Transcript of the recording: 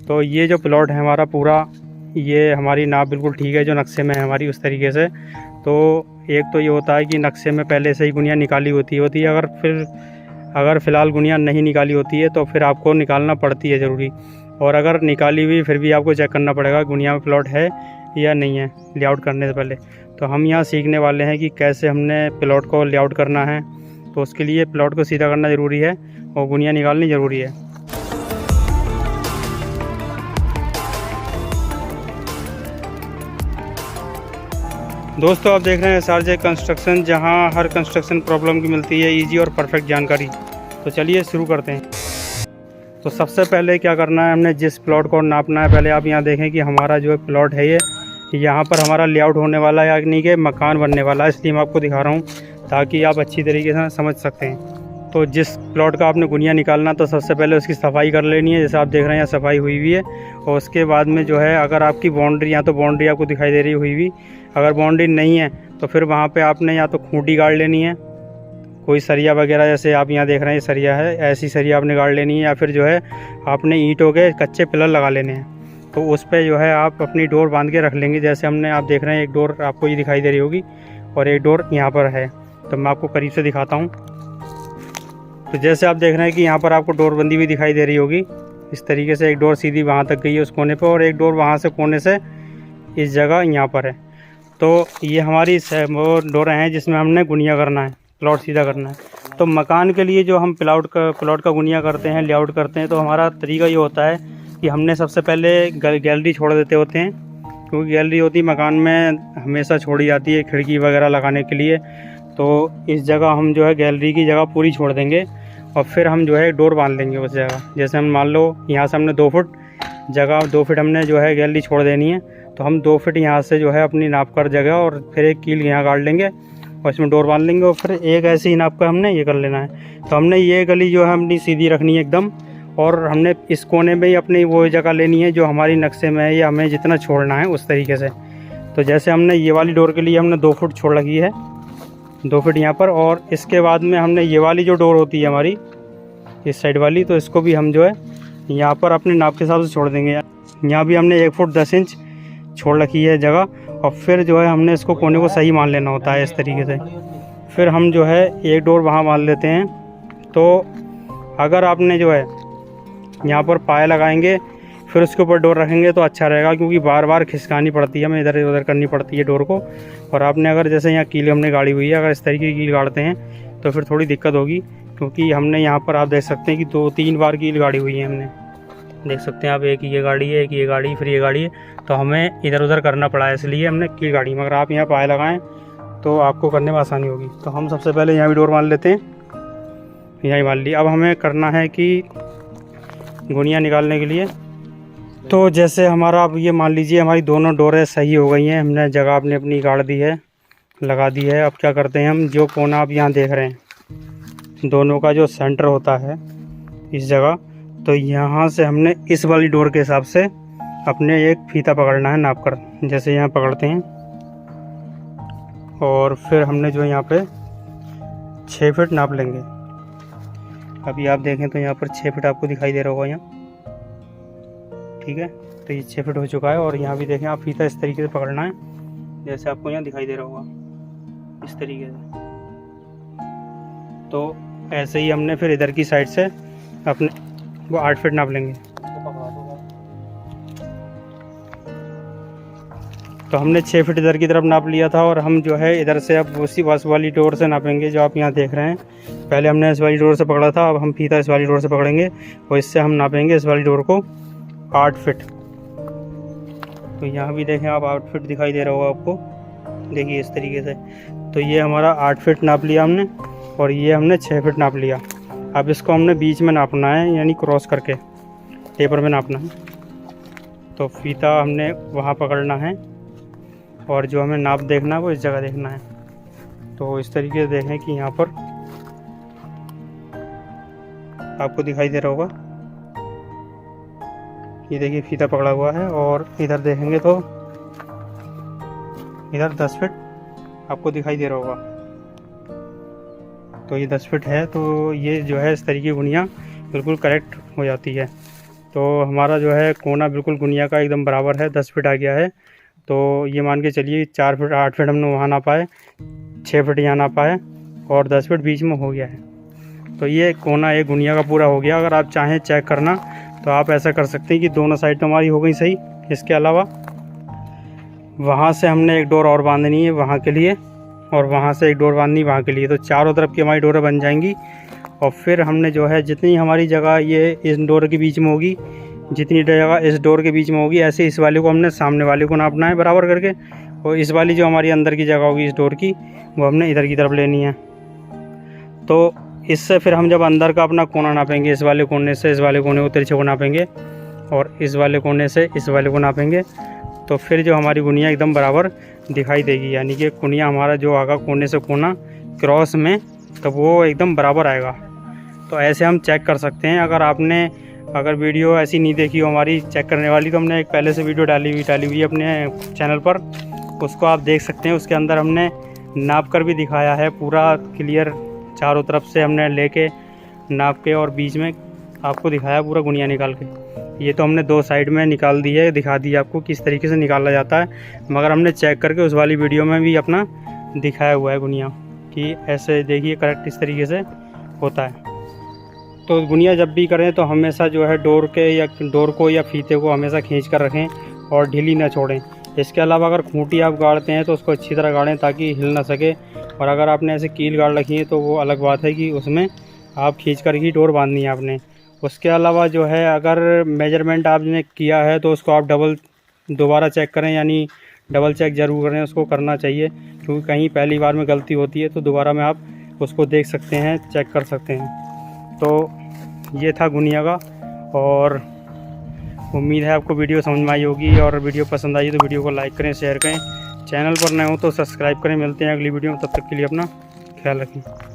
तो ये जो प्लॉट है हमारा पूरा, ये हमारी नाप बिल्कुल ठीक है जो नक्शे में है हमारी उस तरीके से। तो एक तो ये होता है कि नक्शे में पहले से ही गुनिया निकाली होती है, अगर फ़िलहाल गुनिया नहीं निकाली होती है तो फिर आपको निकालना पड़ती है ज़रूरी। और अगर निकाली हुई फिर भी आपको चेक करना पड़ेगा गुनिया में प्लॉट है या नहीं है लेआउट करने से पहले। तो हम यहाँ सीखने वाले हैं कि कैसे हमने प्लॉट को लेआउट करना है। तो उसके लिए प्लॉट को सीधा करना ज़रूरी है और गुनिया निकालनी ज़रूरी है। दोस्तों आप देख रहे हैं SRJ कंस्ट्रक्शन, जहां हर कंस्ट्रक्शन प्रॉब्लम की मिलती है इजी और परफेक्ट जानकारी। तो चलिए शुरू करते हैं। तो सबसे पहले क्या करना है, हमने जिस प्लॉट को नापना है, पहले आप यहां देखें कि हमारा जो प्लॉट है ये यहाँ पर हमारा लेआउट होने वाला है यानी कि मकान बनने वाला है। इसलिए मैं आपको दिखा रहा हूँ ताकि आप अच्छी तरीके से समझ सकते हैं। तो जिस प्लॉट का आपने गुनिया निकालना तो सबसे पहले उसकी सफाई कर लेनी है। जैसे आप देख रहे हैं यहाँ सफाई हुई हुई है। और उसके बाद में जो है अगर आपकी बाउंड्री, यहाँ तो बाउंड्री आपको दिखाई दे रही हुई हुई, अगर बाउंड्री नहीं है तो फिर वहाँ पे आपने या तो खूंटी गाड़ लेनी है, कोई सरिया वगैरह, जैसे आप यहाँ देख रहे हैं ये सरिया है, ऐसी सरिया आपने गाड़ लेनी है, या फिर जो है आपने ईंटों के कच्चे पिलर लगा लेने हैं। तो उस पर जो है आप अपनी डोर बांध के रख लेंगे। जैसे हमने, आप देख रहे हैं एक डोर आपको ये दिखाई दे रही होगी और एक डोर यहाँ पर है। तो मैं आपको करीब से दिखाता हूँ। तो जैसे आप देख रहे हैं कि यहाँ पर आपको डोर बंदी भी दिखाई दे रही होगी। इस तरीके से एक डोर सीधी वहाँ तक गई है उस कोने पर, और एक डोर वहाँ से कोने से इस जगह यहाँ पर है। तो ये हमारी वो डोरें हैं जिसमें हमने गुनिया करना है, प्लॉट सीधा करना है। तो मकान के लिए जो हम प्लॉट का गुनिया करते हैं, लेआउट करते हैं, तो हमारा तरीका ये होता है कि हमने सबसे पहले गैलरी छोड़ देते होते हैं, क्योंकि गैलरी होती मकान में हमेशा छोड़ी जाती है खिड़की वगैरह लगाने के लिए। तो इस जगह हम जो है गैलरी की जगह पूरी छोड़ देंगे और फिर हम जो है डोर बांध लेंगे उस जगह। जैसे हम मान लो यहाँ से हमने 2 फुट जगह, 2 फीट हमने जो है गैलरी छोड़ देनी है, तो हम 2 फीट यहाँ से जो है अपनी नाप कर जगह और फिर एक कील यहाँ गाड़ लेंगे और इसमें डोर बांध लेंगे। और फिर एक ऐसी ही नाप का हमने ये कर लेना है। तो हमने ये गली जो है अपनी सीधी रखनी है एकदम, और हमने इस कोने में ही अपनी वो जगह लेनी है जो हमारी नक्शे में है, या हमें जितना छोड़ना है उस तरीके से। तो जैसे हमने ये वाली डोर के लिए हमने 2 फुट छोड़ रखी है, 2 फीट यहाँ पर, और इसके बाद में हमने ये वाली जो डोर होती है हमारी इस साइड वाली, तो इसको भी हम जो है यहाँ पर अपने नाप के हिसाब से छोड़ देंगे। यहाँ भी हमने 1 फुट 10 इंच छोड़ रखी है जगह, और फिर जो है हमने इसको कोने को सही मान लेना होता है इस तरीके से। फिर हम जो है एक डोर वहाँ मान लेते हैं। तो अगर आपने जो है यहाँ पर पाया लगाएंगे फिर उसके ऊपर डोर रखेंगे तो अच्छा रहेगा, क्योंकि बार बार खिसकानी पड़ती है, हमें इधर उधर करनी पड़ती है डोर को। और आपने अगर जैसे यहाँ कील हमने गाड़ी हुई है, अगर इस तरीके की कील गाड़ते हैं तो फिर थोड़ी दिक्कत होगी, क्योंकि हमने यहाँ पर आप देख सकते हैं कि 2-3 बार कील गाड़ी हुई है हमने, देख सकते हैं आप, एक ये गाड़ी है, एक ये गाड़ी, फिर ये गाड़ी है। तो हमें इधर उधर करना पड़ा है, इसलिए हमने कील गाड़ी। मगर आप यहाँ पाए लगाएं तो आपको करने में आसानी होगी। तो हम सबसे पहले यहाँ भी डोर मान लेते हैं, यहीं मान ली। अब हमें करना है कि गुनिया निकालने के लिए, तो जैसे हमारा, अब ये मान लीजिए हमारी दोनों डोरें सही हो गई हैं, हमने जगह अपनी गाड़ दी है, लगा दी है। अब क्या करते हैं, हम जो कोना आप यहाँ देख रहे हैं दोनों का जो सेंटर होता है इस जगह, तो यहाँ से हमने इस वाली डोर के हिसाब से अपने एक फीता पकड़ना है नाप कर। जैसे यहाँ पकड़ते हैं और फिर हमने जो यहाँ पे 6 फीट नाप लेंगे। अभी आप देखें तो यहाँ पर 6 फीट आपको दिखाई दे रहा होगा यहाँ, ठीक है। तो ये 6 फीट हो चुका है। और यहाँ भी देखें आप, फीता इस तरीके से पकड़ना है जैसे आपको यहाँ दिखाई दे रहा होगा, इस तरीके से। तो ऐसे ही हमने फिर इधर की साइड से अपने वो 8 फीट नाप लेंगे। तो हमने 6 फीट इधर की तरफ नाप लिया था, और हम जो है इधर से अब उसी बस वाली डोर से नापेंगे जो आप यहाँ देख रहे हैं। पहले हमने इस वाली डोर से पकड़ा था, अब हम फीता इस वाली डोर से पकड़ेंगे और इससे हम नापेंगे इस वाली डोर को 8 फीट। तो यहाँ भी देखें आप, 8 फीट दिखाई दे रहा होगा आपको, देखिए इस तरीके से। तो ये हमारा 8 फीट नाप लिया हमने, और ये हमने 6 फीट नाप लिया। अब इसको हमने बीच में नापना है, यानी क्रॉस करके टेपर में नापना है। तो फीता हमने वहाँ पकड़ना है, और जो हमें नाप देखना है वो इस जगह देखना है। तो इस तरीके से देखें कि यहाँ पर आपको दिखाई दे रहा होगा, ये देखिए फीता पकड़ा हुआ है। और इधर देखेंगे तो इधर 10 फीट आपको दिखाई दे रहा होगा, तो ये 10 फीट है। तो ये जो है इस तरीके की गुनिया बिल्कुल करेक्ट हो जाती है। तो हमारा जो है कोना बिल्कुल गुनिया का एकदम बराबर है, 10 फीट आ गया है। तो ये मान के चलिए 4 फीट 8 फीट हमने वहाँ नापा है, 6 फीट यहाँ नापा है और 10 फीट बीच में हो गया है। तो ये कोना एक गुनिया का पूरा हो गया। अगर आप चाहें चेक करना तो आप ऐसा कर सकते हैं कि दोनों साइड तो हमारी हो गई सही। इसके अलावा वहाँ से हमने एक डोर और बांधनी है वहाँ के लिए, और वहाँ से एक डोर बांधनी वहाँ के लिए। तो चारों तरफ की हमारी डोरें बन जाएंगी। और फिर हमने जो है जितनी हमारी जगह ये इस डोर के बीच में होगी, जितनी जगह इस डोर के बीच में होगी, ऐसे इस वाले को हमने सामने वाले को नापना है बराबर करके। और इस वाली जो हमारी अंदर की जगह होगी इस डोर की, वो हमने इधर की तरफ लेनी है। तो इससे फिर हम जब अंदर का अपना कोना नापेंगे, इस वाले कोने से इस वाले कोने को तिरछे को नापेंगे और इस वाले कोने से इस वाले को नापेंगे, तो फिर जो हमारी गुनिया एकदम बराबर दिखाई देगी। यानी कि गुनिया हमारा जो आएगा कोने से कोना क्रॉस में, तब वो एकदम बराबर आएगा। तो ऐसे हम चेक कर सकते हैं। अगर वीडियो ऐसी नहीं देखी हो हमारी चेक करने वाली, तो हमने एक पहले से वीडियो डाली हुई है अपने चैनल पर, उसको आप देख सकते हैं। उसके अंदर हमने नाप कर भी दिखाया है पूरा क्लियर, चारों तरफ से हमने लेके नाप के और बीच में आपको दिखाया पूरा गुनिया निकाल के। ये तो हमने 2 साइड में निकाल दी है, दिखा दी आपको किस तरीके से निकाला जाता है, मगर हमने चेक करके उस वाली वीडियो में भी अपना दिखाया हुआ है गुनिया कि ऐसे देखिए करेक्ट इस तरीके से होता है। तो गुनिया जब भी करें तो हमेशा जो है डोर को या फीते को हमेशा खींच कर रखें और ढीली ना छोड़ें। इसके अलावा अगर खूंटी आप गाड़ते हैं तो उसको अच्छी तरह गाड़ें ताकि हिल ना सके। और अगर आपने ऐसे कील गाड़ रखी है तो वो अलग बात है कि उसमें आप खींच कर ही डोर बांधनी है आपने। उसके अलावा जो है अगर मेजरमेंट आपने किया है तो उसको आप दोबारा चेक करें, यानी डबल चेक ज़रूर करें, उसको करना चाहिए। क्योंकि कहीं पहली बार में गलती होती है तो दोबारा में आप उसको देख सकते हैं, चेक कर सकते हैं। तो ये था गुनिया का, और उम्मीद है आपको वीडियो समझ में आई होगी। और वीडियो पसंद आई तो वीडियो को लाइक करें, शेयर करें। चैनल पर नए हो तो सब्सक्राइब करें। मिलते हैं अगली वीडियो में, तब तक के लिए अपना ख्याल रखें।